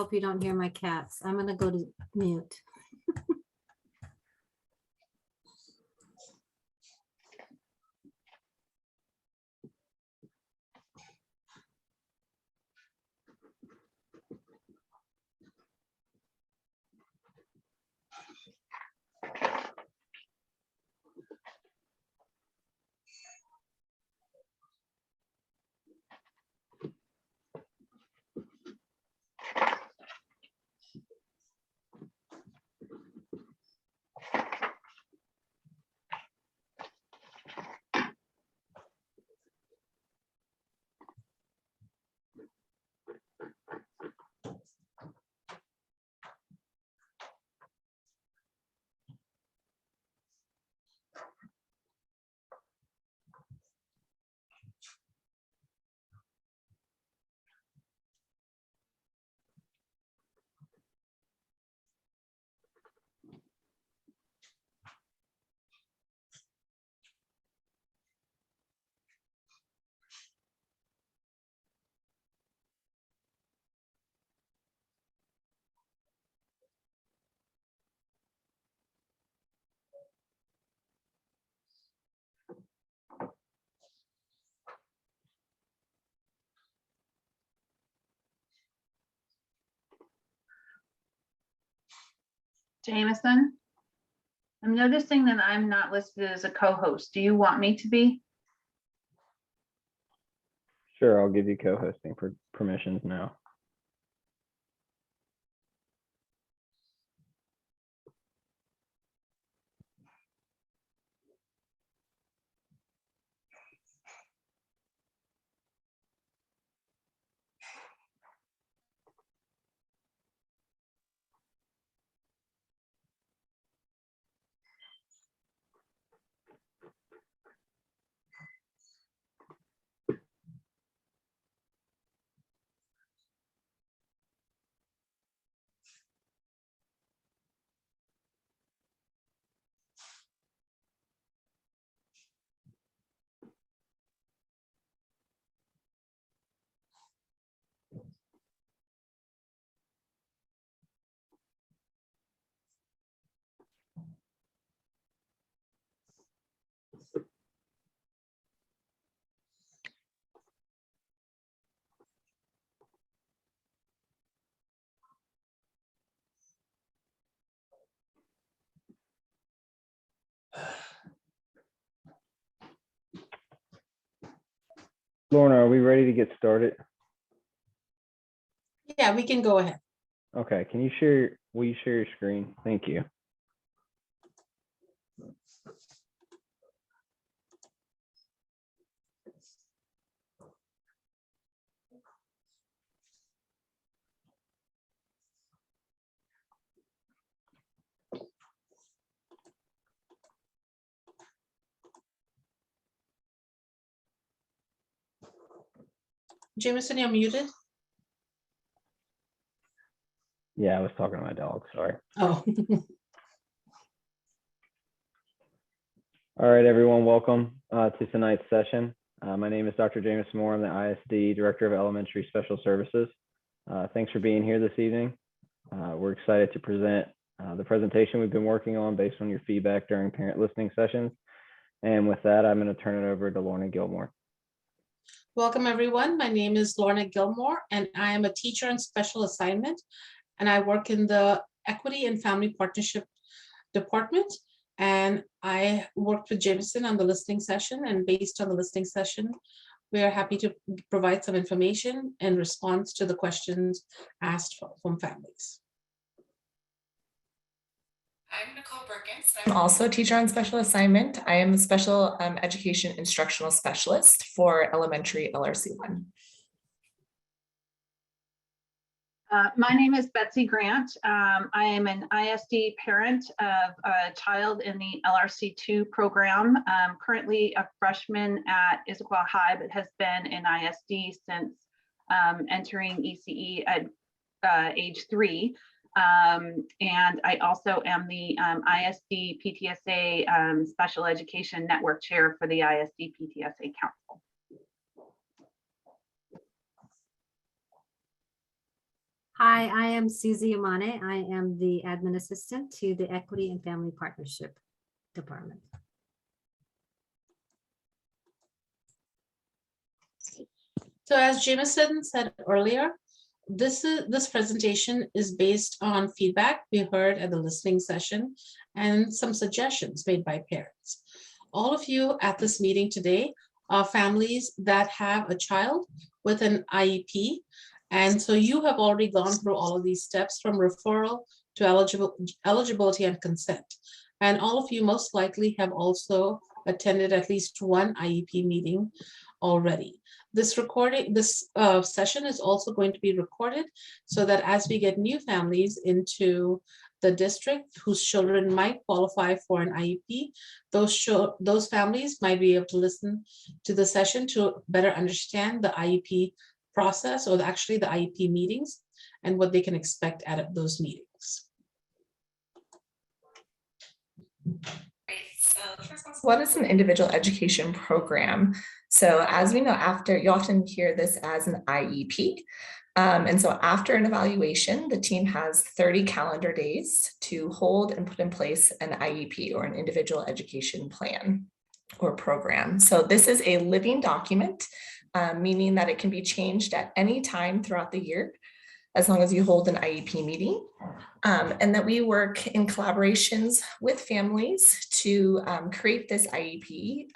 if you don't hear my cats. I'm gonna go to mute. Jameson, I'm noticing that I'm not listed as a co-host. Do you want me to be? Sure, I'll give you co-hosting permissions now. Lorna, are we ready to get started? Yeah, we can go ahead. Okay, will you share your screen? Thank you. Jameson, you're muted. Yeah, I was talking to my dog, sorry. Oh, All right, everyone, welcome to tonight's session. My name is Dr. James Moore. I'm the ISD Director of Elementary Special Services. Thanks for being here this evening. We're excited to present the presentation we've been working on based on your feedback during parent listening sessions. And with that, I'm going to turn it over to Lorna Gilmore. welcome everyone. My name is Lorna Gilmore and I am a teacher in special assignment and I work in the Equity and Family Partnership Department. And I worked with Jameson on the listening session, and based on the listening session, we are happy to provide some information in response to the questions asked from families. I'm Nicole Perkins. I'm also a teacher on special assignment. I am a special education instructional specialist for elementary LRC1. My name is Betsy Grant. I am an ISD parent of a child in the LRC2 program. Currently a freshman at Issaquah High, but has been in ISD since entering ECE at age 3. And I also am the ISD PTSA Special Education Network Chair for the ISD PTSA Council. Hi, I am Susie Amane. I am the admin assistant to the Equity and Family Partnership Department. So as Jameson said earlier, this presentation is based on feedback we heard at the listening session and some suggestions made by parents. All of you at this meeting today are families that have a child with an IEP. And so you have already gone through all of these steps from referral to eligibility and consent. And all of you most likely have also attended at least one IEP meeting already. This session is also going to be recorded so that as we get new families into the district whose children might qualify for an IEP, those families might be able to listen to the session to better understand the IEP process, or actually the IEP meetings, and what they can expect out of those meetings. Great. So the first one, what is an individual education program? So as we know, after, you often hear this as an IEP. And so after an evaluation, the team has 30 calendar days to hold and put in place an IEP, or an individual education plan or program. So this is a living document, meaning that it can be changed at any time throughout the year, as long as you hold an IEP meeting, and that we work in collaborations with families to create this IEP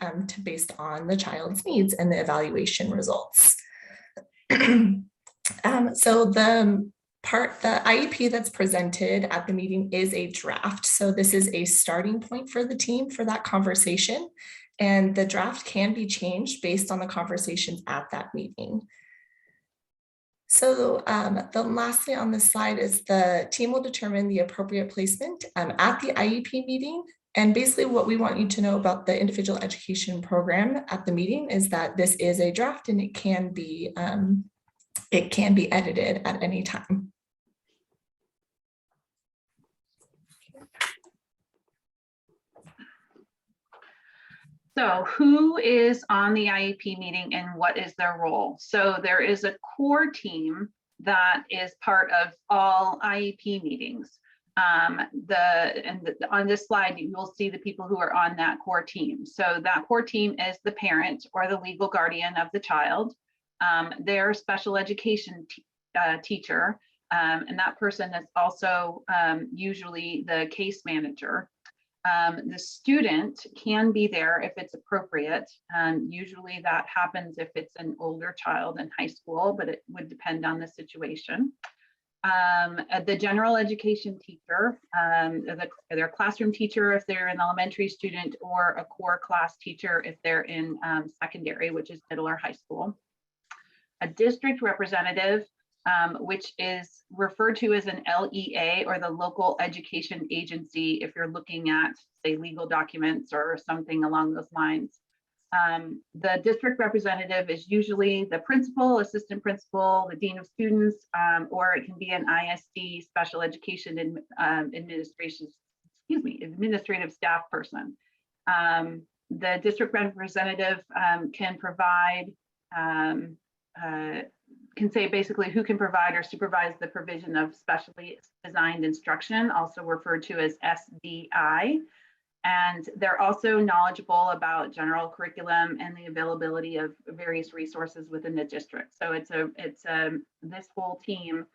based on the child's needs and the evaluation results. So the IEP that's presented at the meeting is a draft. So this is a starting point for the team for that conversation. And the draft can be changed based on the conversations at that meeting. So the last thing on this slide is the team will determine the appropriate placement at the IEP meeting. And basically what we want you to know about the individual education program at the meeting is that this is a draft, and it can be edited at any time. So who is on the IEP meeting and what is their role? So there is a core team that is part of all IEP meetings. On this slide, you will see the people who are on that core team. So that core team is the parent or the legal guardian of the child, their special education teacher, and that person is also usually the case manager. The student can be there if it's appropriate. Usually that happens if it's an older child in high school, but it would depend on the situation. The general education teacher, their classroom teacher if they're an elementary student, or a core class teacher if they're in secondary, which is middle or high school. A district representative, which is referred to as an LEA, or the local education agency, if you're looking at, say, legal documents or something along those lines. The district representative is usually the principal, assistant principal, the dean of students, or it can be an ISD Special Education administrative staff person. The district representative can provide can say basically who can provide or supervise the provision of specially designed instruction, also referred to as SDI. And they're also knowledgeable about general curriculum and the availability of various resources within the district. So this whole team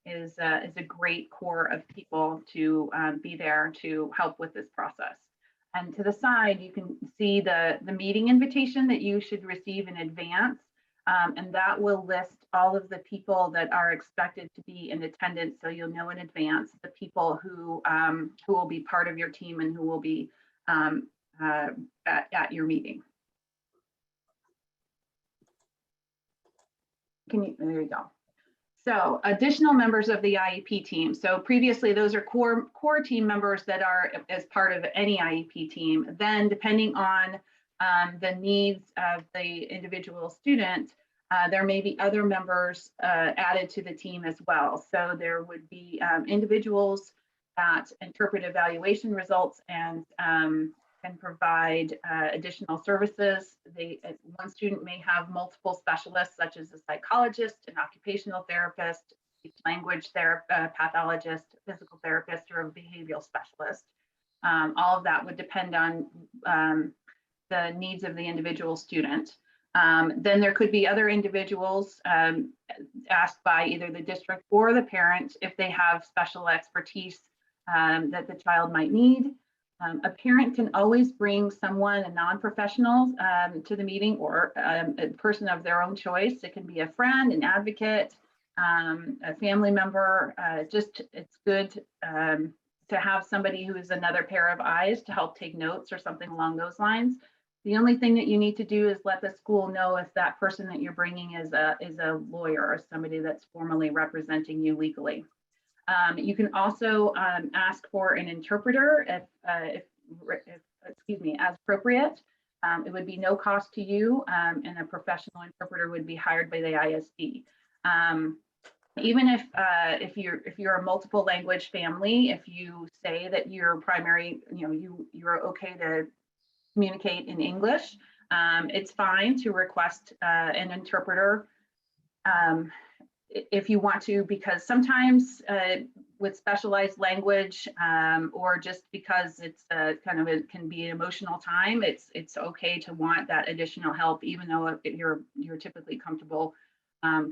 is a great core of people to be there to help with this process. And to the side, you can see the meeting invitation that you should receive in advance. And that will list all of the people that are expected to be in attendance, so you'll know in advance the people who will be part of your team and who will be at your meeting. There you go. So additional members of the IEP team. So previously, those are core team members that are as part of any IEP team. Then depending on the needs of the individual student, there may be other members added to the team as well. So there would be individuals that interpret evaluation results and can provide additional services. One student may have multiple specialists, such as a psychologist, an occupational therapist, language pathologist, physical therapist, or a behavioral specialist. All of that would depend on the needs of the individual student. Then there could be other individuals asked by either the district or the parent if they have special expertise that the child might need. A parent can always bring someone, a non-professional, to the meeting, or a person of their own choice. It can be a friend, an advocate, a family member. It's good to have somebody who is another pair of eyes to help take notes or something along those lines. The only thing that you need to do is let the school know if that person that you're bringing is a lawyer or somebody that's formally representing you legally. You can also ask for an interpreter if as appropriate. It would be no cost to you, and a professional interpreter would be hired by the ISD. Even if you're a multiple language family, if you say that your primary, you're okay to communicate in English, it's fine to request an interpreter if you want to, because sometimes with specialized language, or just because it's it can be an emotional time, it's okay to want that additional help, even though you're typically comfortable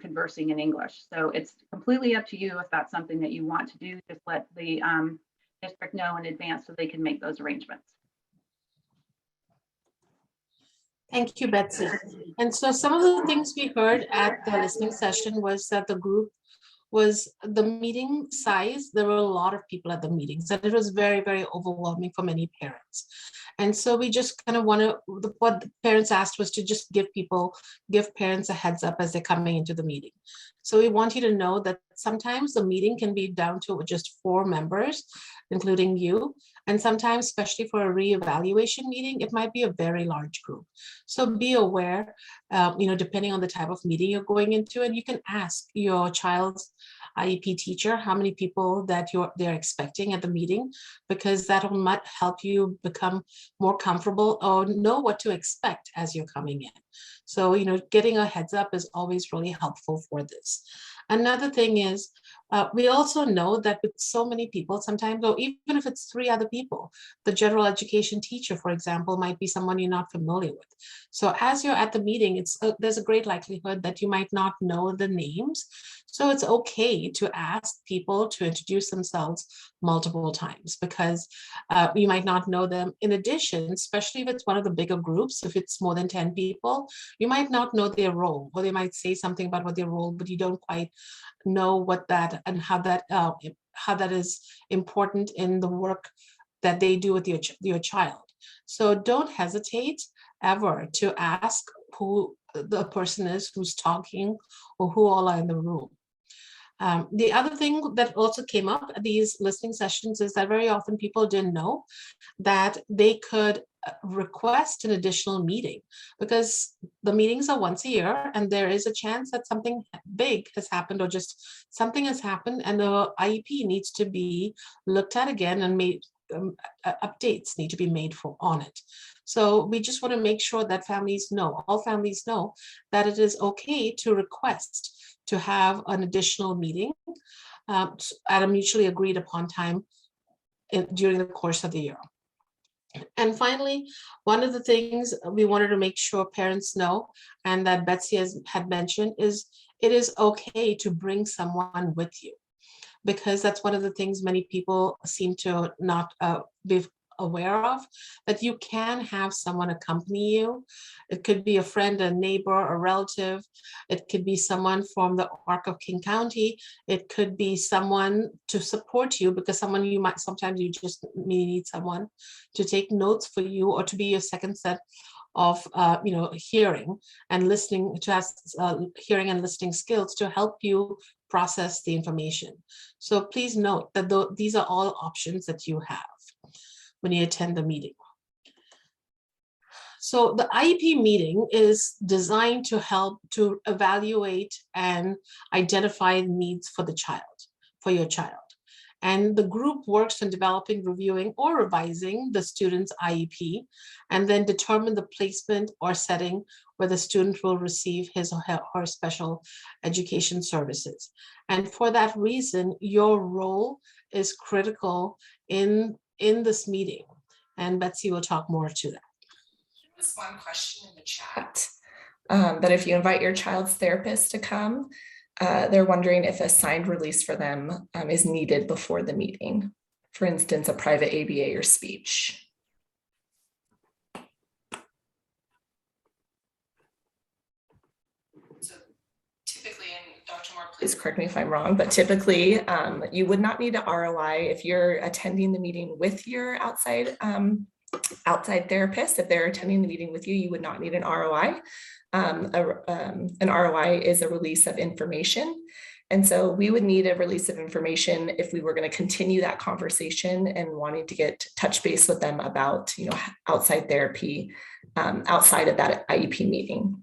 conversing in English. So it's completely up to you if that's something that you want to do. Just let the district know in advance so they can make those arrangements. Thank you, Betsy. And so some of the things we heard at the listening session was that the meeting size, there were a lot of people at the meetings, and it was very, very overwhelming for many parents. And so we just kind of what the parents asked was to just give parents a heads up as they're coming into the meeting. So we want you to know that sometimes the meeting can be down to just 4 members, including you. And sometimes, especially for a reevaluation meeting, it might be a very large group. So be aware, depending on the type of meeting you're going into, and you can ask your child's IEP teacher how many people that they're expecting at the meeting, because that might help you become more comfortable or know what to expect as you're coming in. So, getting a heads up is always really helpful for this. Another thing is, we also know that with so many people, sometimes, or even if it's 3 other people, the general education teacher, for example, might be someone you're not familiar with. So as you're at the meeting, there's a great likelihood that you might not know the names. So it's okay to ask people to introduce themselves multiple times, because you might not know them. In addition, especially if it's one of the bigger groups, if it's more than 10 people, you might not know their role, or they might say something about what their role, but you don't quite know what that and how that is important in the work that they do with your child. So don't hesitate ever to ask who the person is who's talking or who all are in the room. The other thing that also came up at these listening sessions is that very often people didn't know that they could request an additional meeting, because the meetings are once a year and there is a chance that something big has happened, or just something has happened and the IEP needs to be looked at again and made updates need to be made on it. So we just want to make sure that all families know that it is okay to request to have an additional meeting at a mutually agreed upon time during the course of the year. And finally, one of the things we wanted to make sure parents know, and that Betsy had mentioned, is it is okay to bring someone with you, because that's one of the things many people seem to not be aware of, that you can have someone accompany you. It could be a friend, a neighbor, a relative. It could be someone from the ARC of King County. It could be someone to support you, because sometimes you just need someone to take notes for you, or to be your second set of hearing and listening, to have hearing and listening skills to help you process the information. So please note that these are all options that you have when you attend the meeting. So the IEP meeting is designed to help to evaluate and identify needs for your child. And the group works on developing, reviewing, or revising the student's IEP, and then determine the placement or setting where the student will receive his or her special education services. And for that reason, your role is critical in this meeting. And Betsy will talk more to that. There was one question in the chat that if you invite your child's therapist to come, they're wondering if a signed release for them is needed before the meeting. For instance, a private ABA or speech. So typically, and Dr. Moore, please correct me if I'm wrong, but typically you would not need an ROI if you're attending the meeting with your outside therapist. If they're attending the meeting with you, you would not need an ROI. An ROI is a release of information. And so we would need a release of information if we were going to continue that conversation and wanting to get touch base with them about, outside therapy outside of that IEP meeting.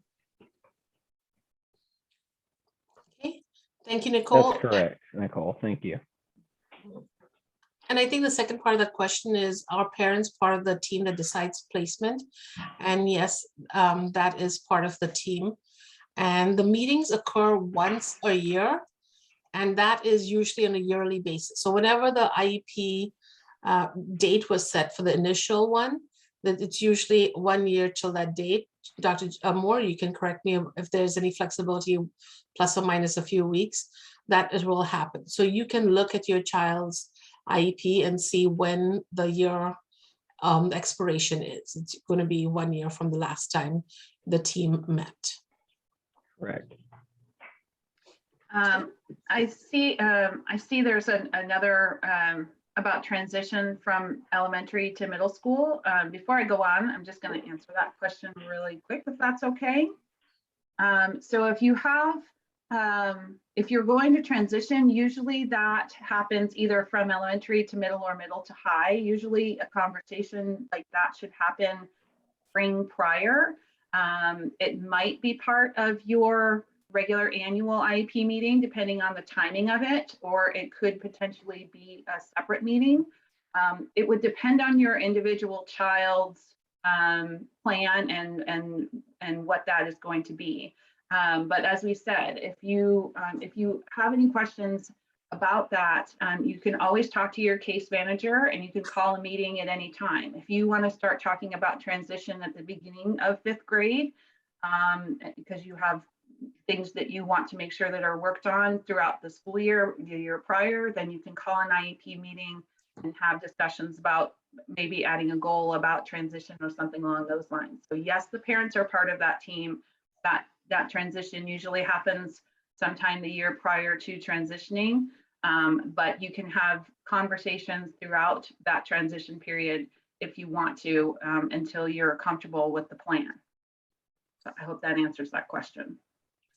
Okay, thank you, Nicole. That's correct, Nicole. Thank you. And I think the second part of the question is, are parents part of the team that decides placement? And yes, that is part of the team. And the meetings occur once a year, and that is usually on a yearly basis. So whenever the IEP date was set for the initial one, that it's usually 1 year till that date. Dr. Moore, you can correct me if there's any flexibility, plus or minus a few weeks, that it will happen. So you can look at your child's IEP and see when the year expiration is. It's going to be 1 year from the last time the team met. Correct. I see there's another about transition from elementary to middle school. Before I go on, I'm just going to answer that question really quick, if that's okay. So if you have if you're going to transition, usually that happens either from elementary to middle or middle to high. Usually a conversation like that should happen spring prior. It might be part of your regular annual IEP meeting, depending on the timing of it, or it could potentially be a separate meeting. It would depend on your individual child's plan and what that is going to be. But as we said, if you have any questions about that, you can always talk to your case manager, and you can call a meeting at any time. If you want to start talking about transition at the beginning of 5th grade, because you have things that you want to make sure that are worked on throughout the school year, the year prior, then you can call an IEP meeting and have discussions about maybe adding a goal about transition or something along those lines. So yes, the parents are part of that team. That transition usually happens sometime the year prior to transitioning, but you can have conversations throughout that transition period if you want to, until you're comfortable with the plan. So I hope that answers that question.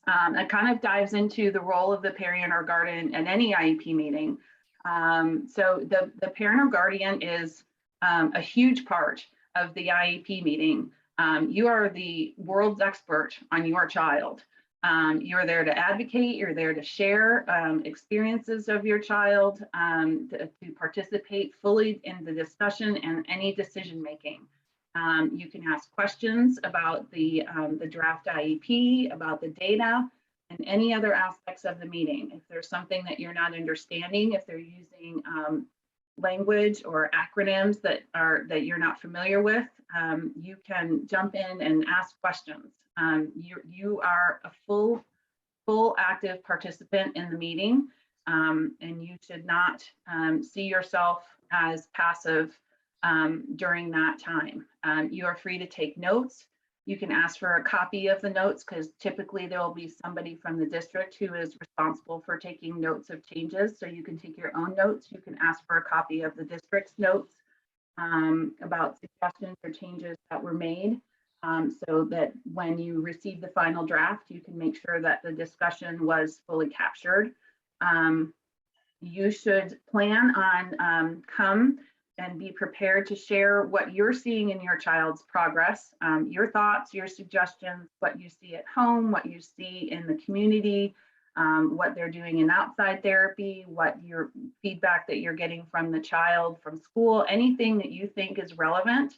That kind of dives into the role of the parent or guardian at any IEP meeting. So the parent or guardian is a huge part of the IEP meeting. You are the world's expert on your child. You're there to advocate, you're there to share experiences of your child, to participate fully in the discussion and any decision making. You can ask questions about the draft IEP, about the data, and any other aspects of the meeting. If there's something that you're not understanding, if they're using language or acronyms that you're not familiar with, you can jump in and ask questions. You are a full active participant in the meeting, and you should not see yourself as passive during that time. You are free to take notes. You can ask for a copy of the notes, because typically there will be somebody from the district who is responsible for taking notes of changes. So you can take your own notes. You can ask for a copy of the district's notes about suggestions or changes that were made, so that when you receive the final draft, you can make sure that the discussion was fully captured. You should plan on come and be prepared to share what you're seeing in your child's progress, your thoughts, your suggestions, what you see at home, what you see in the community, what they're doing in outside therapy, what your feedback that you're getting from the child, from school, anything that you think is relevant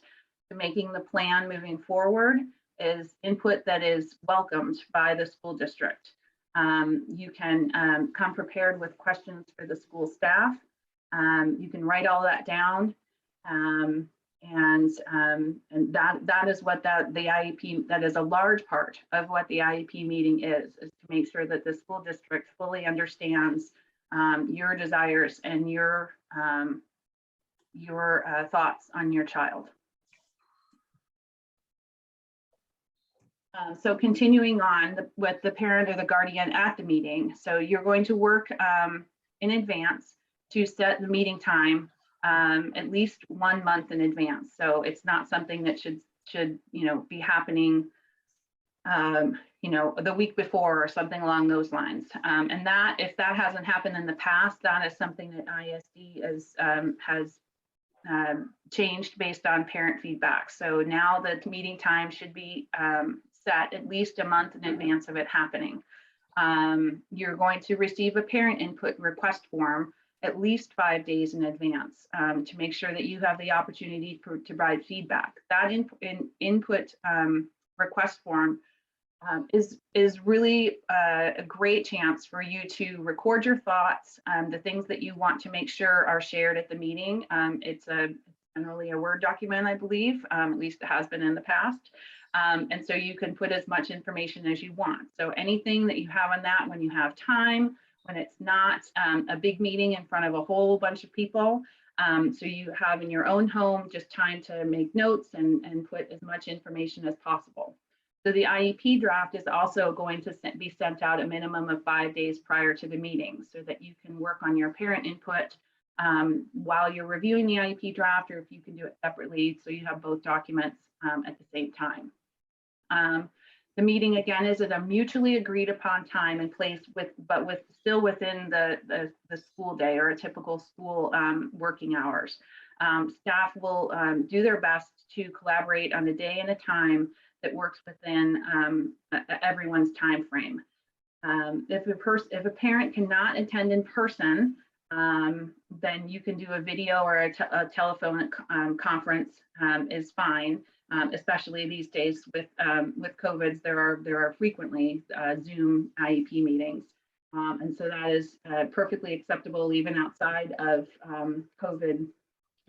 to making the plan moving forward is input that is welcomed by the school district. You can come prepared with questions for the school staff. You can write all that down. And that is what the IEP, that is a large part of what the IEP meeting is to make sure that the school district fully understands your desires and your thoughts on your child. So continuing on with the parent or the guardian at the meeting. So you're going to work in advance to set the meeting time at least 1 month in advance. So it's not something that should be happening the week before or something along those lines. And that, if that hasn't happened in the past, that is something that ISD has changed based on parent feedback. So now the meeting time should be set at least a month in advance of it happening. You're going to receive a parent input request form at least 5 days in advance to make sure that you have the opportunity to provide feedback. That input request form is really a great chance for you to record your thoughts, the things that you want to make sure are shared at the meeting. It's generally a Word document, I believe, at least it has been in the past. And so you can put as much information as you want. So anything that you have on that when you have time, when it's not a big meeting in front of a whole bunch of people. So you have in your own home just time to make notes and put as much information as possible. So the IEP draft is also going to be sent out a minimum of 5 days prior to the meeting so that you can work on your parent input while you're reviewing the IEP draft, or if you can do it separately so you have both documents at the same time. The meeting again is at a mutually agreed upon time and place but still within the school day or a typical school working hours. Staff will do their best to collaborate on a day and a time that works within everyone's time frame. If a parent cannot attend in person, then you can do a video or a telephone conference is fine. Especially these days with COVID, there are frequently Zoom IEP meetings, and so that is perfectly acceptable even outside of COVID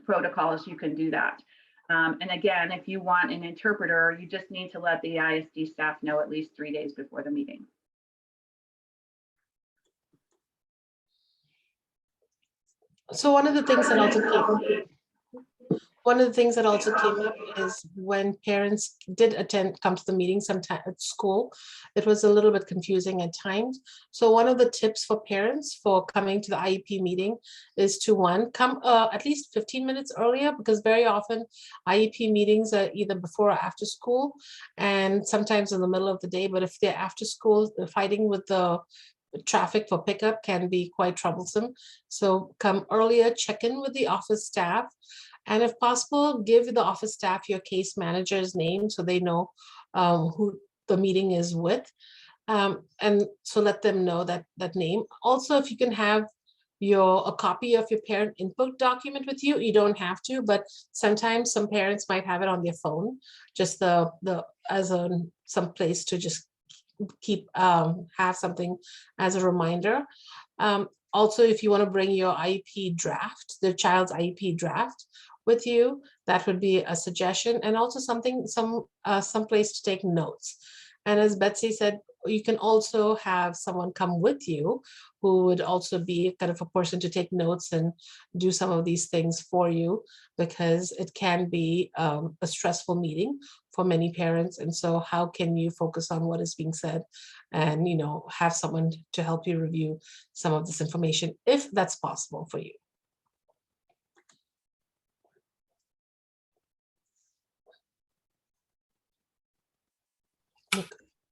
protocols. You can do that, and again, if you want an interpreter, you just need to let the ISD staff know at least 3 days before the meeting. So one of the things that also came up is when parents did come to the meeting sometime at school, it was a little bit confusing at times. So one of the tips for parents for coming to the IEP meeting is to come at least 15 minutes earlier, because very often IEP meetings are either before or after school and sometimes in the middle of the day. But if they're after school, the fighting with the traffic for pickup can be quite troublesome. So come earlier, check in with the office staff. And if possible, give the office staff your case manager's name so they know who the meeting is with. And so let them know that name. Also, if you can have a copy of your parent input document with you, you don't have to, but sometimes some parents might have it on their phone, just some place to just keep have something as a reminder. Also, if you want to bring your IEP draft, the child's IEP draft with you, that would be a suggestion, and also some place to take notes. And as Betsy said, you can also have someone come with you who would also be kind of a person to take notes and do some of these things for you, because it can be a stressful meeting for many parents. And so how can you focus on what is being said and, have someone to help you review some of this information, if that's possible for you.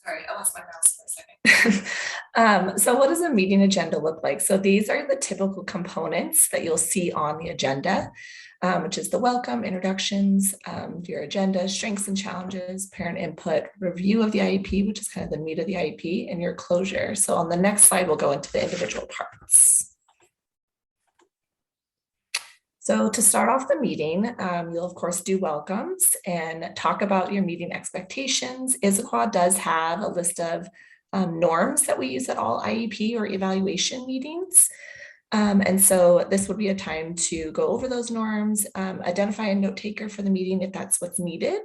Sorry, I lost my mouse for a second. So what does a meeting agenda look like? So these are the typical components that you'll see on the agenda, which is the welcome, introductions, your agenda, strengths and challenges, parent input, review of the IEP, which is kind of the meat of the IEP, and your closure. So on the next slide, we'll go into the individual parts. So to start off the meeting, you'll of course do welcomes and talk about your meeting expectations. Issaquah does have a list of norms that we use at all IEP or evaluation meetings. And so this would be a time to go over those norms, identify a note taker for the meeting if that's what's needed.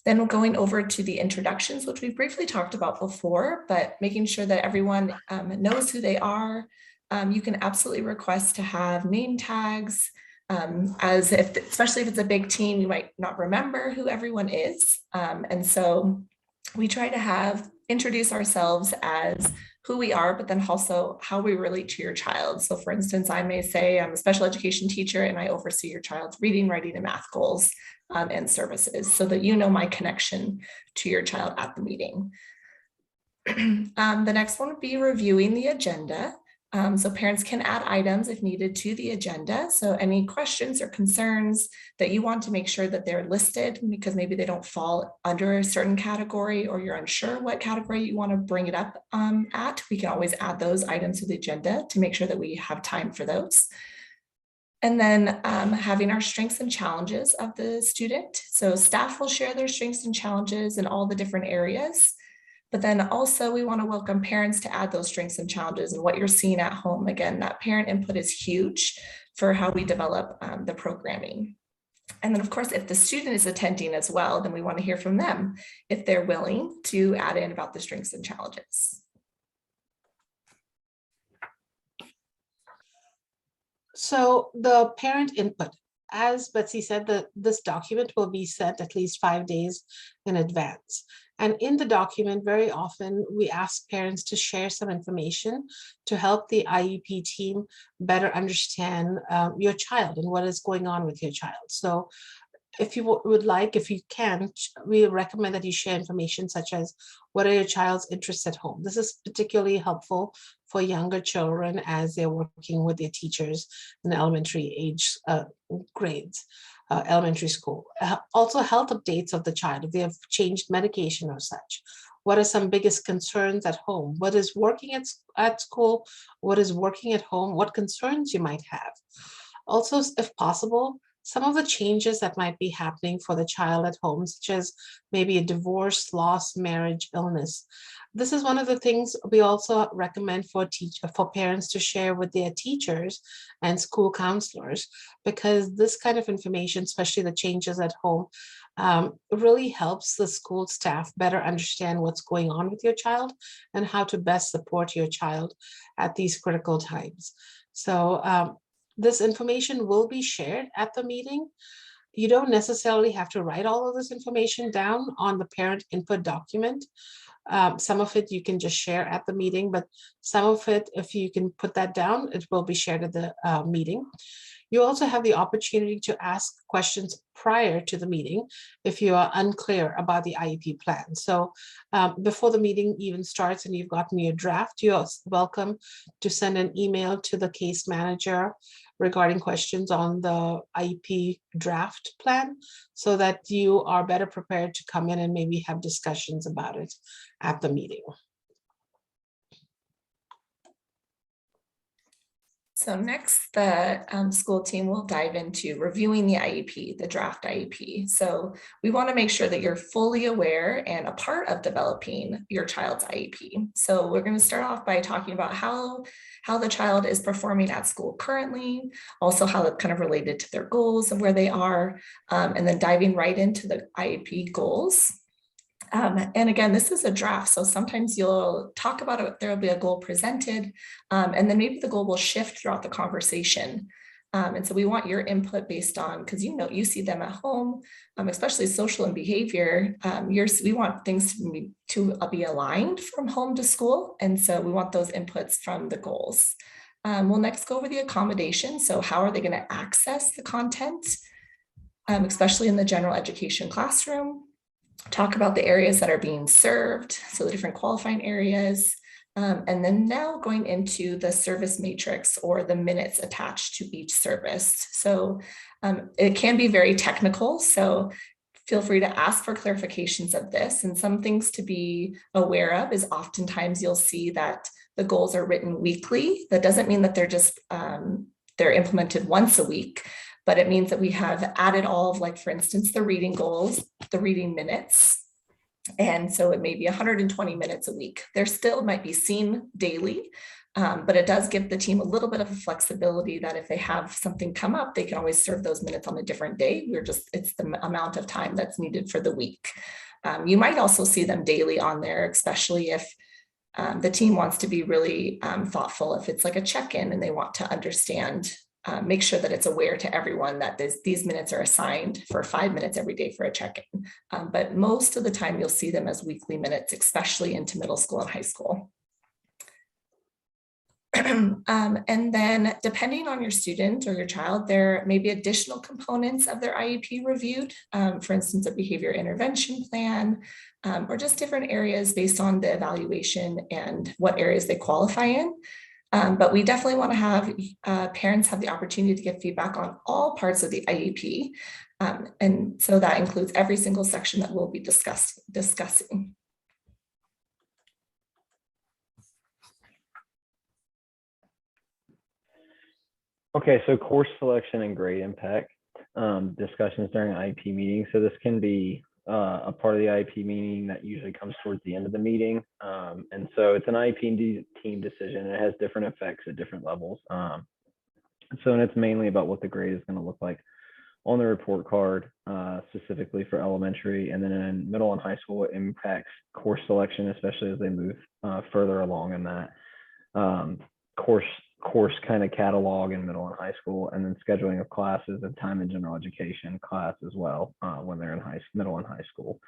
Then we're going over to the introductions, which we briefly talked about before, but making sure that everyone knows who they are. You can absolutely request to have name tags, as if, especially if it's a big team, you might not remember who everyone is. And so we try to introduce ourselves as who we are, but then also how we relate to your child. So for instance, I may say I'm a special education teacher and I oversee your child's reading, writing, and math goals and services so that you know my connection to your child at the meeting. The next one would be reviewing the agenda. So parents can add items if needed to the agenda. So any questions or concerns that you want to make sure that they're listed because maybe they don't fall under a certain category or you're unsure what category you want to bring it up at, we can always add those items to the agenda to make sure that we have time for those. And then having our strengths and challenges of the student. So staff will share their strengths and challenges in all the different areas. But then also we want to welcome parents to add those strengths and challenges and what you're seeing at home. Again, that parent input is huge for how we develop the programming. And then of course, if the student is attending as well, then we want to hear from them if they're willing to add in about the strengths and challenges. So the parent input, as Betsy said, this document will be sent at least 5 days in advance. And in the document, very often we ask parents to share some information to help the IEP team better understand your child and what is going on with your child. So if you would like, if you can, we recommend that you share information such as what are your child's interests at home. This is particularly helpful for younger children as they're working with their teachers in elementary age grades. Elementary school. Also health updates of the child, if they have changed medication or such. What are some biggest concerns at home? What is working at school? What is working at home? What concerns you might have? Also, if possible, some of the changes that might be happening for the child at home, such as maybe a divorce, loss, marriage, illness. This is one of the things we also recommend for parents to share with their teachers and school counselors, because this kind of information, especially the changes at home, really helps the school staff better understand what's going on with your child and how to best support your child at these critical times. So this information will be shared at the meeting. You don't necessarily have to write all of this information down on the parent input document. Some of it you can just share at the meeting, but some of it, if you can put that down, it will be shared at the meeting. You also have the opportunity to ask questions prior to the meeting if you are unclear about the IEP plan. So before the meeting even starts and you've gotten your draft, you're welcome to send an email to the case manager regarding questions on the IEP draft plan so that you are better prepared to come in and maybe have discussions about it at the meeting. So next, the school team will dive into reviewing the IEP, the draft IEP. So we want to make sure that you're fully aware and a part of developing your child's IEP. So we're going to start off by talking about how the child is performing at school currently, also how it's kind of related to their goals and where they are, and then diving right into the IEP goals. And again, this is a draft, so sometimes you'll talk about it, there will be a goal presented, and then maybe the goal will shift throughout the conversation. And so we want your input based on, because you see them at home, especially social and behavior. We want things to be aligned from home to school, and so we want those inputs from the goals. We'll next go over the accommodations. So how are they going to access the content, especially in the general education classroom? Talk about the areas that are being served, so the different qualifying areas, And then now going into the service matrix or the minutes attached to each service. So it can be very technical. So feel free to ask for clarifications of this. And some things to be aware of is oftentimes you'll see that the goals are written weekly. That doesn't mean that they're just, they're implemented once a week, but it means that we have added all of, like, for instance, the reading goals, the reading minutes. And so it may be 120 minutes a week. There still might be seen daily, but it does give the team a little bit of a flexibility that if they have something come up, they can always serve those minutes on a different day. It's the amount of time that's needed for the week. You might also see them daily on there, especially if the team wants to be really thoughtful. If it's like a check-in and they want to understand, make sure that it's aware to everyone that these minutes are assigned for 5 minutes every day for a check-in. But most of the time you'll see them as weekly minutes, especially into middle school and high school. And then depending on your student or your child, there may be additional components of their IEP reviewed, for instance, a behavior intervention plan, or just different areas based on the evaluation and what areas they qualify in. But we definitely want to have parents have the opportunity to get feedback on all parts of the IEP. And so that includes every single section that we'll be discussing. Okay, so course selection and grade impact discussions during IEP meetings. So this can be a part of the IEP meeting that usually comes towards the end of the meeting. And so it's an IEP team decision. And it has different effects at different levels. And it's mainly about what the grade is going to look like on the report card, specifically for elementary. And then in middle and high school, it impacts course selection, especially as they move further along in that course kind of catalog in middle and high school, and then scheduling of classes and time in general education class as well when they're in middle and high school.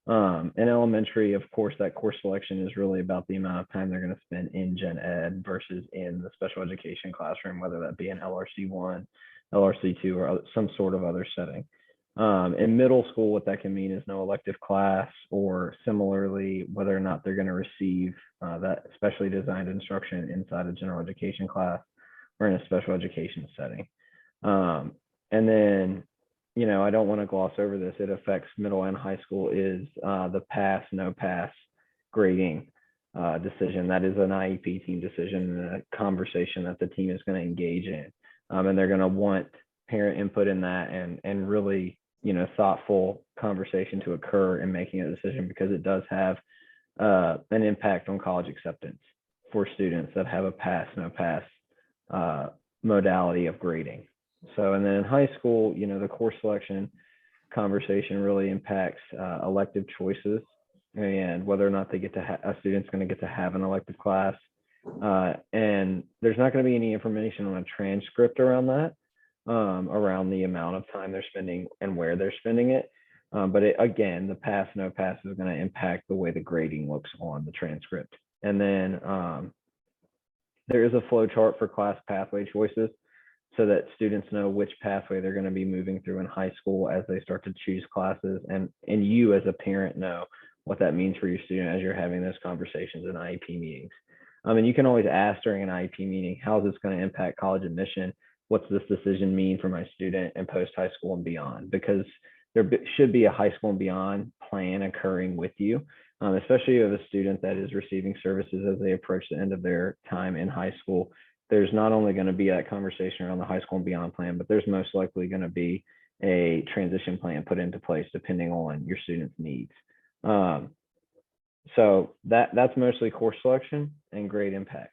In elementary, of course, that course selection is really about the amount of time they're going to spend in gen ed versus in the special education classroom, whether that be an LRC1, LRC2, or some sort of other setting. In middle school, what that can mean is no elective class, or similarly, whether or not they're going to receive that specially designed instruction inside a general education class or in a special education setting. And then, I don't want to gloss over this. It affects middle and high school is the pass, no pass grading decision. That is an IEP team decision and a conversation that the team is going to engage in. And they're going to want parent input in that and really, thoughtful conversation to occur in making a decision, because it does have an impact on college acceptance for students that have a pass, no pass modality of grading. So, and then in high school, the course selection conversation really impacts elective choices and whether or not they get to a student's going to get to have an elective class. And there's not going to be any information on a transcript around that, around the amount of time they're spending and where they're spending it. But again, the pass, no pass is going to impact the way the grading looks on the transcript. And then there is a flow chart for class pathway choices so that students know which pathway they're going to be moving through in high school as they start to choose classes. And you as a parent know what that means for your student as you're having those conversations in IEP meetings. And you can always ask during an IEP meeting, how is this going to impact college admission? What's this decision mean for my student in post-high school and beyond? Because there should be a high school and beyond plan occurring with you, especially if you have a student that is receiving services as they approach the end of their time in high school. There's not only going to be that conversation around the high school and beyond plan, but there's most likely going to be a transition plan put into place depending on your student's needs. So that's mostly course selection and grade impact.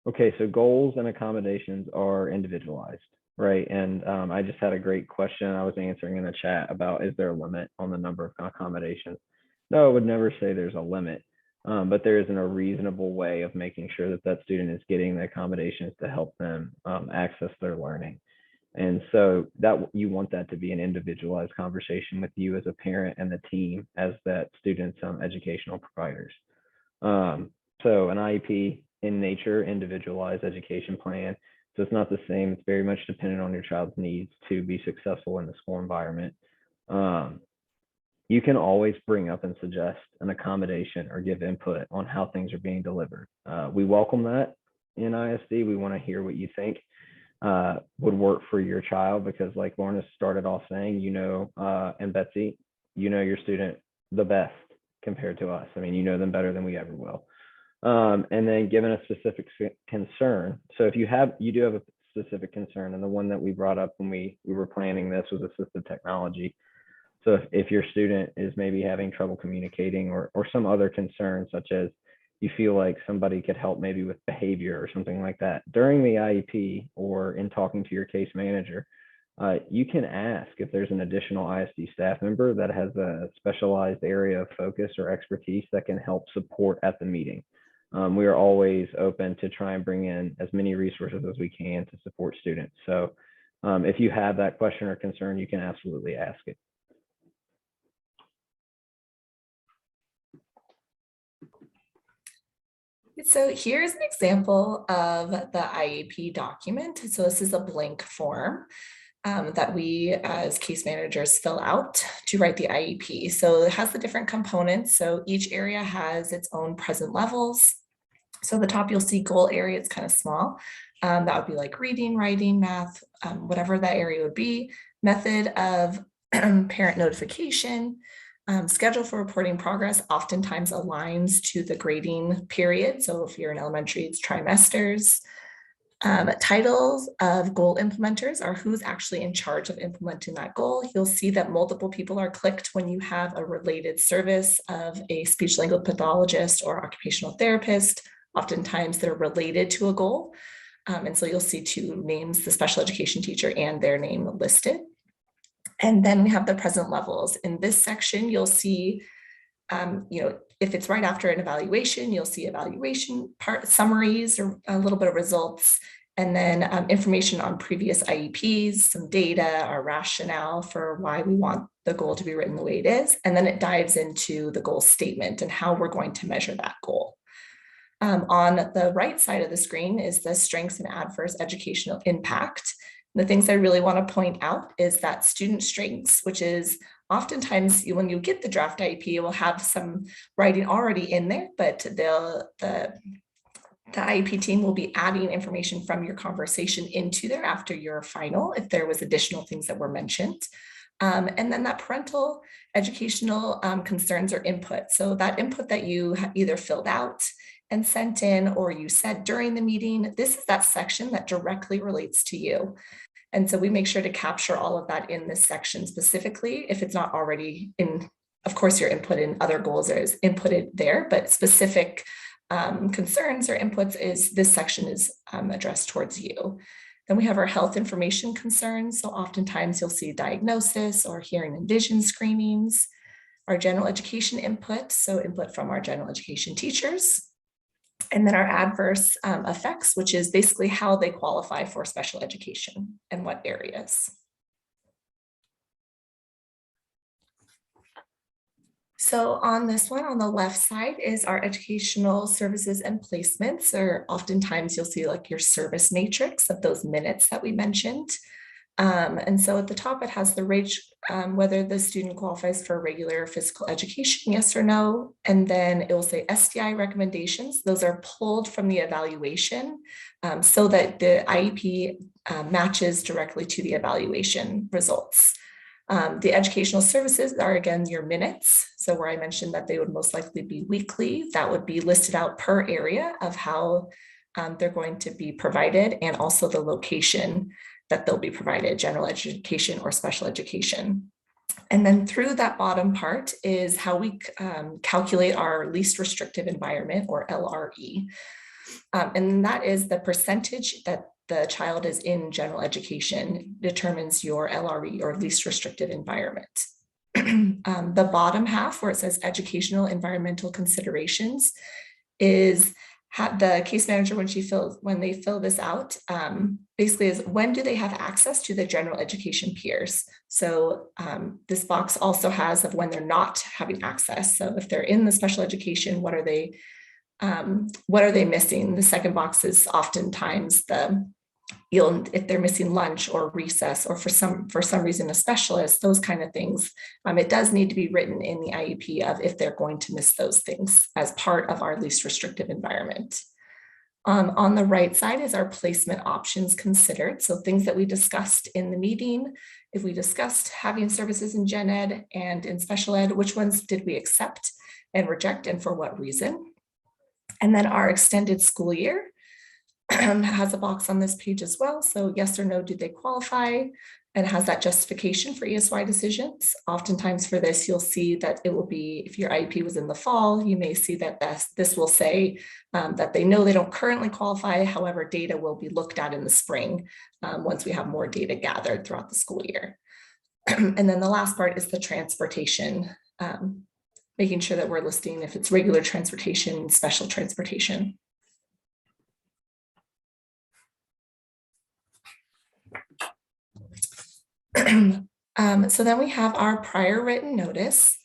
Okay, so goals and accommodations are individualized, right? And I just had a great question I was answering in the chat about, is there a limit on the number of accommodations? No, I would never say there's a limit, but there isn't a reasonable way of making sure that that student is getting the accommodations to help them access their learning. And so that you want that to be an individualized conversation with you as a parent and the team as that student's educational providers. So an IEP in nature, individualized education plan. So it's not the same. It's very much dependent on your child's needs to be successful in the school environment. you can always bring up and suggest an accommodation or give input on how things are being delivered. We welcome that in ISD. We want to hear what you think would work for your child, because like Lorna started off saying, and Betsy, your student the best compared to us. I mean, you know them better than we ever will. And then given a specific concern. So if you do have a specific concern, and the one that we brought up when we were planning this was assistive technology. So if your student is maybe having trouble communicating or some other concern, such as you feel like somebody could help maybe with behavior or something like that, during the IEP or in talking to your case manager, you can ask if there's an additional ISD staff member that has a specialized area of focus or expertise that can help support at the meeting. We are always open to try and bring in as many resources as we can to support students. So if you have that question or concern, you can absolutely ask it. So here's an example of the IEP document. So this is a blank form that we as case managers fill out to write the IEP. So it has the different components. So each area has its own present levels. So the top, you'll see goal area, it's kind of small. That would be like reading, writing, math, whatever that area would be. Method of parent notification. Schedule for reporting progress oftentimes aligns to the grading period. So if you're in elementary, it's trimesters. Titles of goal implementers are who's actually in charge of implementing that goal. You'll see that multiple people are clicked when you have a related service of a speech language pathologist or occupational therapist. Oftentimes they're related to a goal. And so you'll see two names, the special education teacher and their name listed. And then we have the present levels. In this section, you'll see, if it's right after an evaluation, you'll see evaluation part summaries or a little bit of results, and then information on previous IEPs, some data or rationale for why we want the goal to be written the way it is. And then it dives into the goal statement and how we're going to measure that goal. On the right side of the screen is the strengths and adverse educational impact. The things I really want to point out is that student strengths, which is oftentimes when you get the draft IEP, it will have some writing already in there, but the IEP team will be adding information from your conversation into there after your final, if there was additional things that were mentioned. And then that parental educational concerns or input. So that input that you either filled out and sent in, or you said during the meeting, this is that section that directly relates to you. And so we make sure to capture all of that in this section specifically, if it's not already in, of course, your input in other goals is inputted there, but specific concerns or inputs is this section is addressed towards you. Then we have our health information concerns. So oftentimes you'll see diagnosis or hearing and vision screenings, our general education input, so input from our general education teachers. And then our adverse effects, which is basically how they qualify for special education and what areas. So on this one, on the left side is our educational services and placements, or oftentimes you'll see like your service matrix of those minutes that we mentioned. And so at the top, it has the rate, whether the student qualifies for regular physical education, yes or no. And then it will say SDI recommendations. Those are pulled from the evaluation so that the IEP matches directly to the evaluation results. The educational services are, again, your minutes. So where I mentioned that they would most likely be weekly, that would be listed out per area of how they're going to be provided, and also the location that they'll be provided, general education or special education. And then through that bottom part is how we calculate our least restrictive environment, or LRE. And that is the percentage that the child is in general education determines your LRE, or least restrictive environment. The bottom half, where it says educational environmental considerations, is the case manager, when they fill this out, basically is when do they have access to the general education peers. So this box also has of when they're not having access. So if they're in the special education, what are they missing? The second box is oftentimes the if they're missing lunch or recess or for some reason a specialist, those kind of things, it does need to be written in the IEP of if they're going to miss those things as part of our least restrictive environment. On the right side is our placement options considered. So things that we discussed in the meeting. If we discussed having services in gen ed and in special ed, which ones did we accept and reject and for what reason? And then our extended school year has a box on this page as well. So yes or no, do they qualify? And has that justification for ESY decisions. Oftentimes for this, you'll see that it will be, if your IEP was in the fall, you may see that this will say that they know they don't currently qualify. However, data will be looked at in the spring once we have more data gathered throughout the school year. And then the last part is the transportation, making sure that we're listing if it's regular transportation, special transportation. So then we have our prior written notice,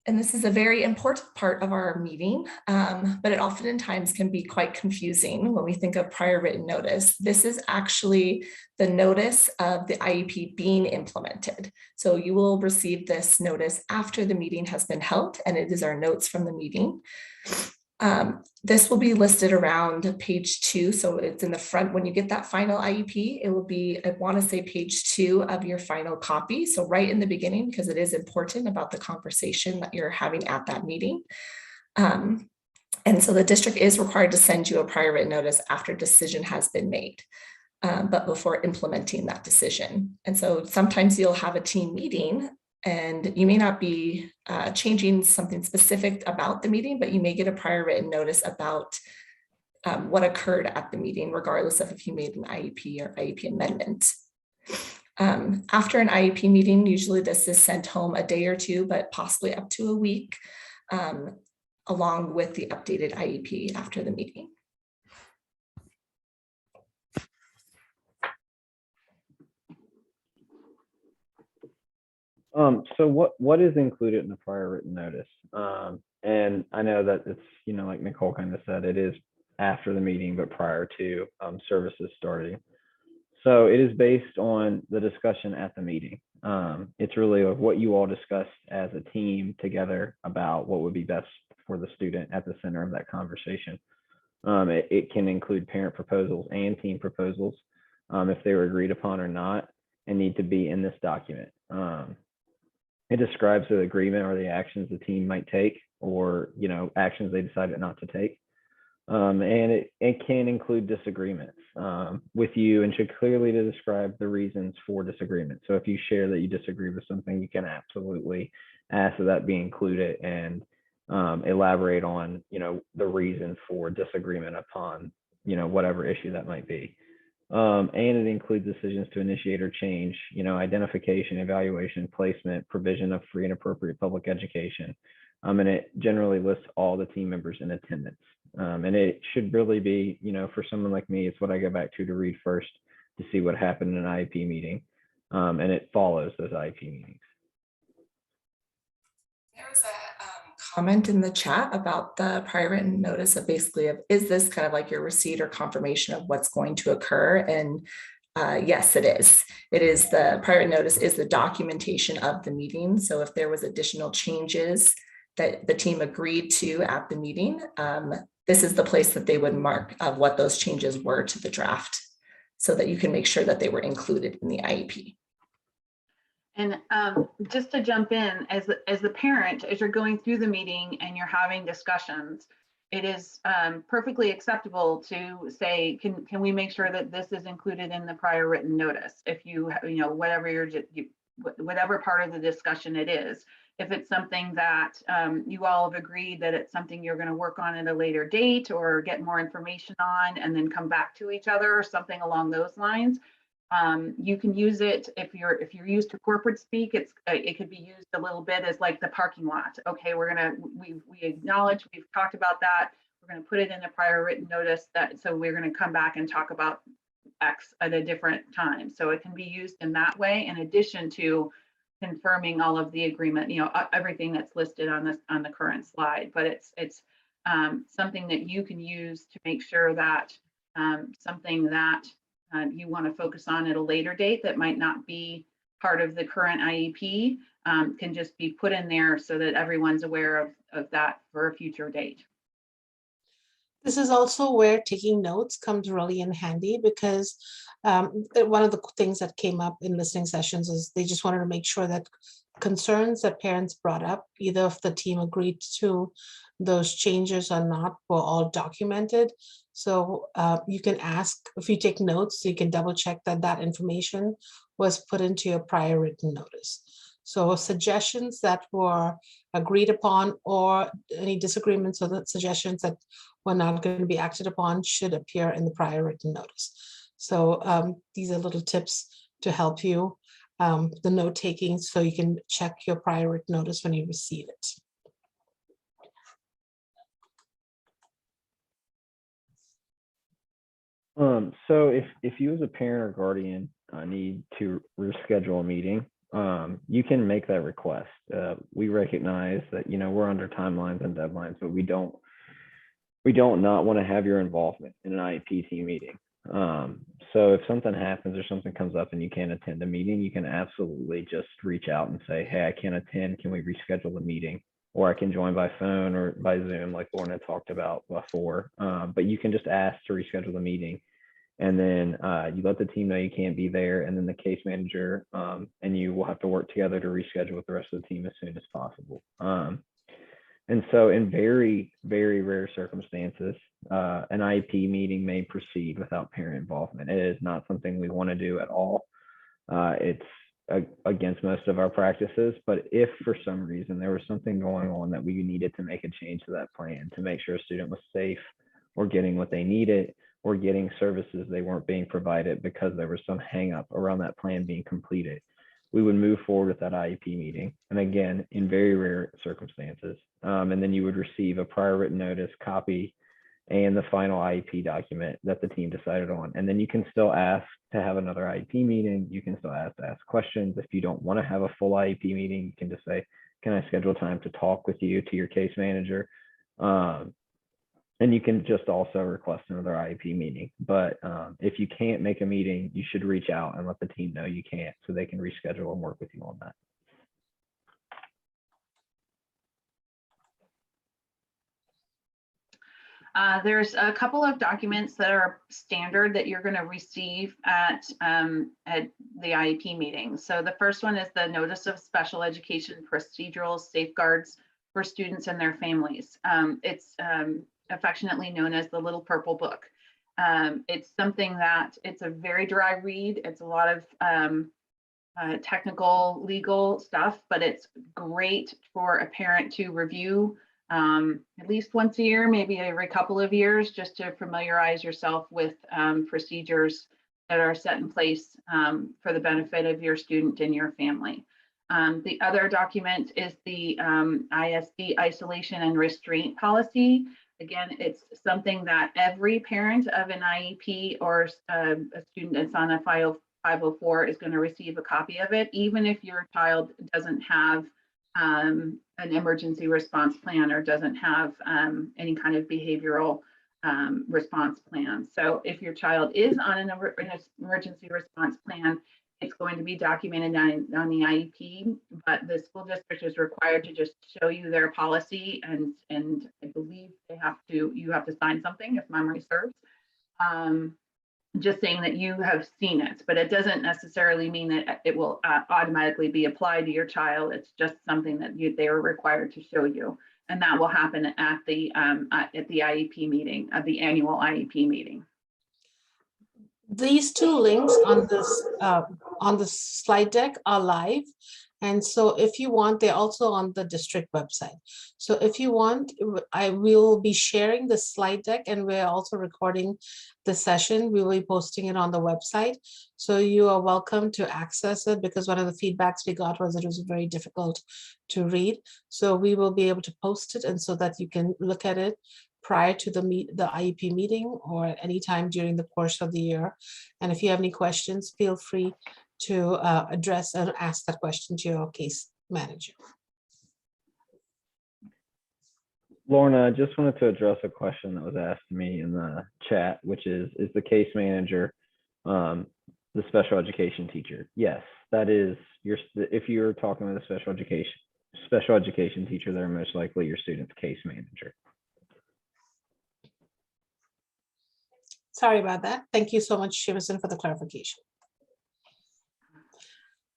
and this is a very important part of our meeting, but it oftentimes can be quite confusing when we think of prior written notice. This is actually the notice of the IEP being implemented. So you will receive this notice after the meeting has been held, and it is our notes from the meeting. This will be listed around page 2. So it's in the front. When you get that final IEP, it will be, I want to say page 2 of your final copy. So right in the beginning, because it is important about the conversation that you're having at that meeting. And so the district is required to send you a prior written notice after decision has been made, but before implementing that decision. And so sometimes you'll have a team meeting and you may not be changing something specific about the meeting, but you may get a prior written notice about what occurred at the meeting, regardless of if you made an IEP or IEP amendment. After an IEP meeting, usually this is sent home a day or two, but possibly up to a week, along with the updated IEP after the meeting. So what is included in the prior written notice? And I know that it's, like Nicole kind of said, it is after the meeting, but prior to services starting. So it is based on the discussion at the meeting. It's really of what you all discussed as a team together about what would be best for the student at the center of that conversation. It can include parent proposals and team proposals if they were agreed upon or not, and need to be in this document. It describes the agreement or the actions the team might take, or actions they decided not to take. And it can include disagreements with you, and should clearly describe the reasons for disagreement. So if you share that you disagree with something, you can absolutely ask that that be included and elaborate on the reason for disagreement upon whatever issue that might be. And it includes decisions to initiate or change, identification, evaluation, placement, provision of free and appropriate public education. And it generally lists all the team members in attendance. And it should really be, for someone like me, it's what I go back to read first to see what happened in an IEP meeting. And it follows those IEP meetings. There was a comment in the chat about the prior written notice of basically is this kind of like your receipt or confirmation of what's going to occur? And yes, it is. It is the prior written notice is the documentation of the meeting. So if there was additional changes that the team agreed to at the meeting, this is the place that they would mark of what those changes were to the draft, so that you can make sure that they were included in the IEP. And just to jump in, as the parent, as you're going through the meeting and you're having discussions, it is perfectly acceptable to say, can we make sure that this is included in the prior written notice? If you whatever part of the discussion it is, if it's something that you all have agreed that it's something you're going to work on at a later date or get more information on and then come back to each other or something along those lines. You can use it if you're used to corporate speak. It could be used a little bit as like the parking lot. Okay, we acknowledge we've talked about that. We're going to put it in a prior written notice so we're going to come back and talk about X at a different time. So it can be used in that way, in addition to confirming all of the agreement. Everything that's listed on the current slide. But it's something that you can use to make sure that something that you want to focus on at a later date that might not be part of the current IEP, can just be put in there so that everyone's aware of that for a future date. This is also where taking notes comes really in handy, because one of the things that came up in listening sessions is they just wanted to make sure that concerns that parents brought up, either if the team agreed to those changes or not, were all documented. So you can ask, if you take notes, you can double check that that information was put into your prior written notice. So suggestions that were agreed upon, or any disagreements or the suggestions that were not going to be acted upon, should appear in the prior written notice. So these are little tips to help you, the note taking, so you can check your prior written notice when you receive it. So if you as a parent or guardian need to reschedule a meeting, you can make that request. We recognize that, we're under timelines and deadlines, but we don't not want to have your involvement in an IEP team meeting. So if something happens or something comes up and you can't attend a meeting, you can absolutely just reach out and say, hey, I can't attend. Can we reschedule the meeting? Or I can join by phone or by Zoom, like Lorna talked about before. But you can just ask to reschedule the meeting. And then you let the team know you can't be there, and then the case manager and you will have to work together to reschedule with the rest of the team as soon as possible. And so in very, very rare circumstances, an IEP meeting may proceed without parent involvement. It is not something we want to do at all. It's against most of our practices, but if for some reason there was something going on that we needed to make a change to that plan to make sure a student was safe or getting what they needed, or getting services they weren't being provided because there was some hang up around that plan being completed, we would move forward with that IEP meeting. And again, in very rare circumstances. And then you would receive a prior written notice copy and the final IEP document that the team decided on. And then you can still ask to have another IEP meeting. You can still ask to ask questions. If you don't want to have a full IEP meeting, you can just say, can I schedule time to talk with you, to your case manager? And you can just also request another IEP meeting. But if you can't make a meeting, you should reach out and let the team know you can't, so they can reschedule and work with you on that. There's a couple of documents that are standard that you're going to receive at the IEP meeting. So the first one is the Notice of Special Education Procedural Safeguards for Students and Their Families. It's affectionately known as the Little Purple Book. It's something that it's a very dry read. It's a lot of technical legal stuff, but it's great for a parent to review at least once a year, maybe every couple of years, just to familiarize yourself with procedures that are set in place for the benefit of your student and your family. The other document is the ISD Isolation and Restraint Policy. Again, it's something that every parent of an IEP or a student that's on a 504 is going to receive a copy of it, even if your child doesn't have an emergency response plan or doesn't have any kind of behavioral response plan. So if your child is on an emergency response plan, it's going to be documented on the IEP, but the school district is required to just show you their policy, and I believe you have to sign something, if memory serves, just saying that you have seen it, but it doesn't necessarily mean that it will automatically be applied to your child. It's just something that they are required to show you, and that will happen at the IEP meeting, of the annual IEP meeting. These two links on the slide deck are live. And so if you want, they're also on the district website. So if you want, I will be sharing the slide deck, and we're also recording the session. We will be posting it on the website. So you are welcome to access it, because one of the feedbacks we got was it was very difficult to read. So we will be able to post it, and so that you can look at it prior to the IEP meeting or at any time during the course of the year. And if you have any questions, feel free to address and ask that question to your case manager. Lorna, I just wanted to address a question that was asked to me in the chat, which is the case manager the special education teacher. Yes, that is if you're talking with a special education teacher, they're most likely your student's case manager. Sorry about that. Thank you so much, Jameson, for the clarification.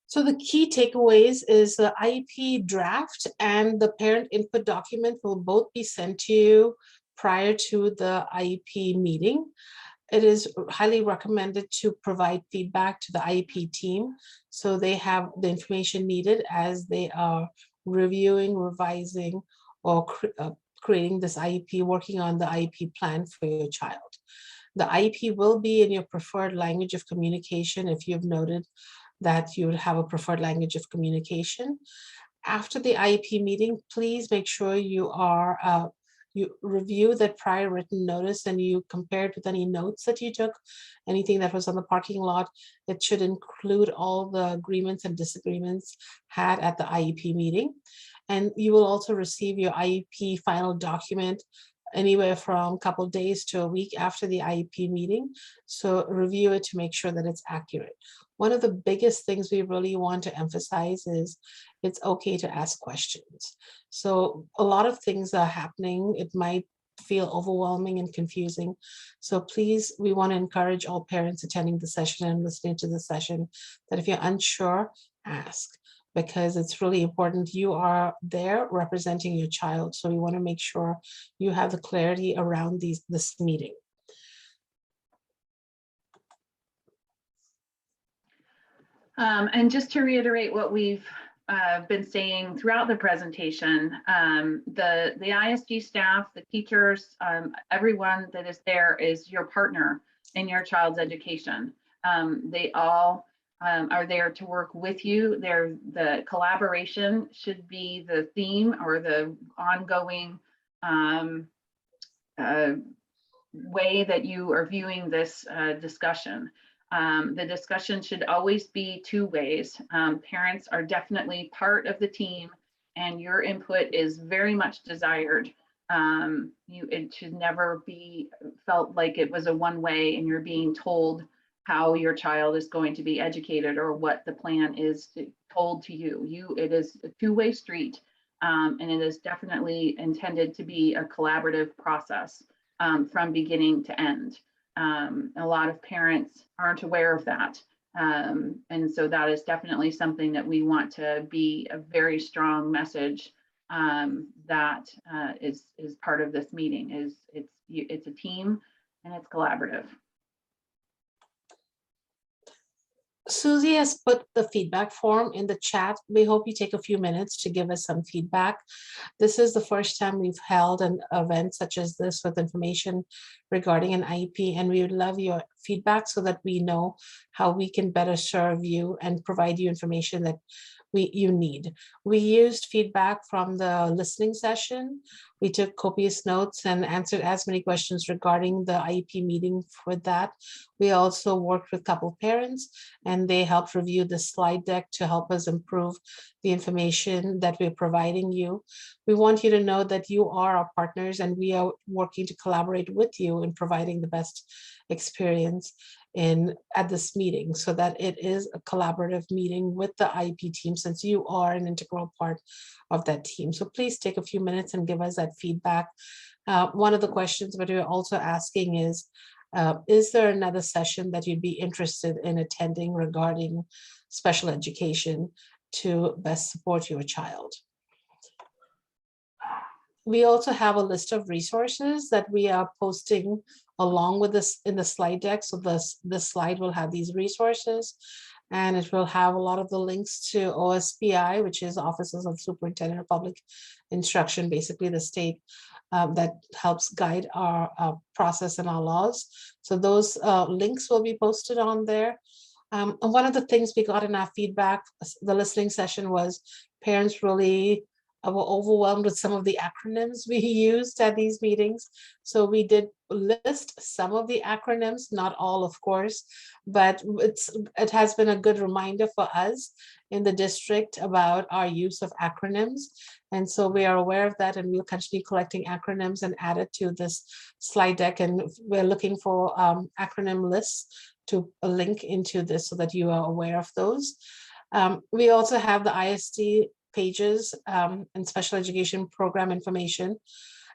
So the key takeaways is the IEP draft and the parent input document will both be sent to you prior to the IEP meeting. It is highly recommended to provide feedback to the IEP team so they have the information needed as they are reviewing, revising, or creating this IEP, working on the IEP plan for your child. The IEP will be in your preferred language of communication if you've noted that you would have a preferred language of communication. After the IEP meeting, please make sure you review that prior written notice and you compare it with any notes that you took, anything that was on the parking lot. It should include all the agreements and disagreements had at the IEP meeting. And you will also receive your IEP final document anywhere from a couple of days to a week after the IEP meeting. So review it to make sure that it's accurate. One of the biggest things we really want to emphasize is it's okay to ask questions. So a lot of things are happening. It might feel overwhelming and confusing. So please, we want to encourage all parents attending the session and listening to the session that if you're unsure, ask, because it's really important. You are there representing your child. So we want to make sure you have the clarity around this meeting. And just to reiterate what we've been saying throughout the presentation, the ISD staff, the teachers, everyone that is there is your partner in your child's education. They all are there to work with you. The collaboration should be the theme or the ongoing way that you are viewing this discussion. The discussion should always be two ways. Parents are definitely part of the team and your input is very much desired. It should never be felt like it was a one way and you're being told how your child is going to be educated or what the plan is told to you. It is a two-way street, and it is definitely intended to be a collaborative process from beginning to end. A lot of parents aren't aware of that. And so that is definitely something that we want to be a very strong message that is part of this meeting. It's a team and it's collaborative. Susie has put the feedback form in the chat. We hope you take a few minutes to give us some feedback. This is the first time we've held an event such as this with information regarding an IEP, and we would love your feedback so that we know how we can better serve you and provide you information that you need. We used feedback from the listening session. We took copious notes and answered as many questions regarding the IEP meeting for that. We also worked with a couple of parents and they helped review the slide deck to help us improve the information that we're providing you. We want you to know that you are our partners and we are working to collaborate with you in providing the best experience at this meeting, so that it is a collaborative meeting with the IEP team, since you are an integral part of that team. So please take a few minutes and give us that feedback. One of the questions that we're also asking is there another session that you'd be interested in attending regarding special education to best support your child? We also have a list of resources that we are posting along with this in the slide deck. So this slide will have these resources and it will have a lot of the links to OSPI, which is Offices of Superintendent of Public Instruction, basically the state that helps guide our process and our laws. So those links will be posted on there. And one of the things we got in our feedback, the listening session, was parents really were overwhelmed with some of the acronyms we used at these meetings. So we did list some of the acronyms, not all, of course, but it has been a good reminder for us in the district about our use of acronyms. And so we are aware of that and we'll continue collecting acronyms and add it to this slide deck. And we're looking for acronym lists a link into this so that you are aware of those. We also have the ISD pages and special education program information.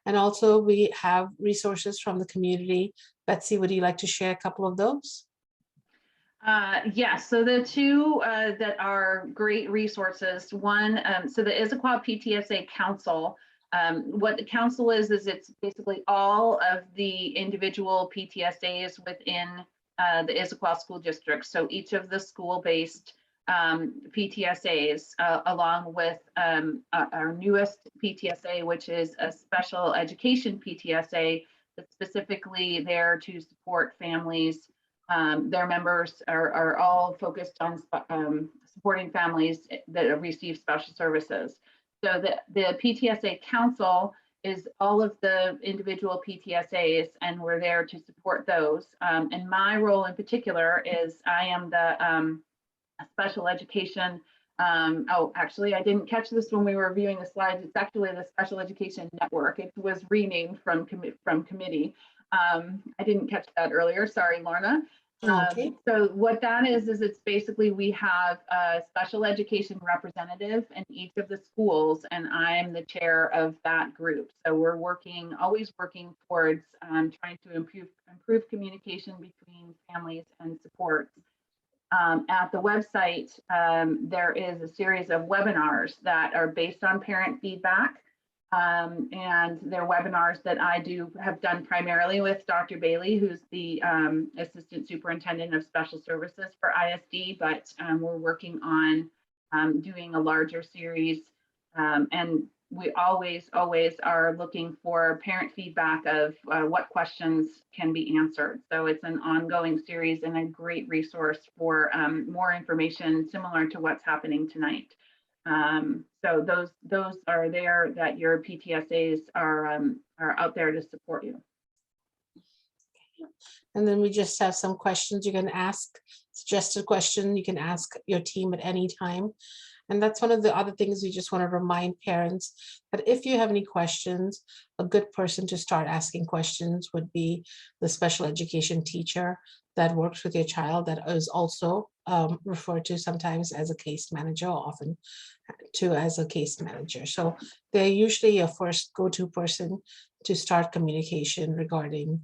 And also we have resources from the community. Betsy, would you like to share a couple of those? Yes, so the two that are great resources, one, so the Issaquah PTSA Council, what the council is it's basically all of the individual PTSAs within the Issaquah School District. So each of the school-based PTSAs, along with our newest PTSA, which is a special education PTSA that's specifically there to support families. Their members are all focused on supporting families that receive special services. So the PTSA Council is all of the individual PTSAs, and we're there to support those. And my role in particular is I am the special education. Oh, actually, I didn't catch this when we were reviewing the slides. It's actually the Special Education Network. It was renamed from committee. I didn't catch that earlier. Sorry, Lorna. Okay. So what that is it's basically we have a special education representative in each of the schools, and I'm the chair of that group. So we're always working towards trying to improve communication between families and supports. At the website, there is a series of webinars that are based on parent feedback. And they're webinars that I have done primarily with Dr. Bailey, who's the Assistant Superintendent of Special Services for ISD, but we're working on doing a larger series. And we always are looking for parent feedback of what questions can be answered. So it's an ongoing series and a great resource for more information similar to what's happening tonight. So those are there that your PTSAs are out there to support you. And then we just have some questions you can ask, suggested question you can ask your team at any time. And that's one of the other things we just want to remind parents that if you have any questions, a good person to start asking questions would be the special education teacher that works with your child, that is also referred to sometimes as a case manager, or often to as a case manager. So they're usually a first go-to person to start communication regarding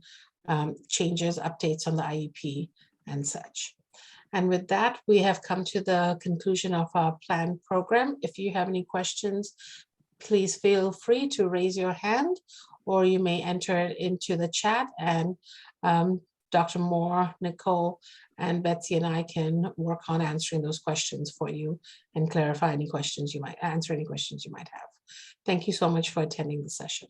changes, updates on the IEP and such. And with that, we have come to the conclusion of our planned program. If you have any questions, please feel free to raise your hand, or you may enter it into the chat, and Dr. Moore, Nicole, and Betsy and I can work on answering those questions for you and clarify any questions you might answer, any questions you might have. Thank you so much for attending the session.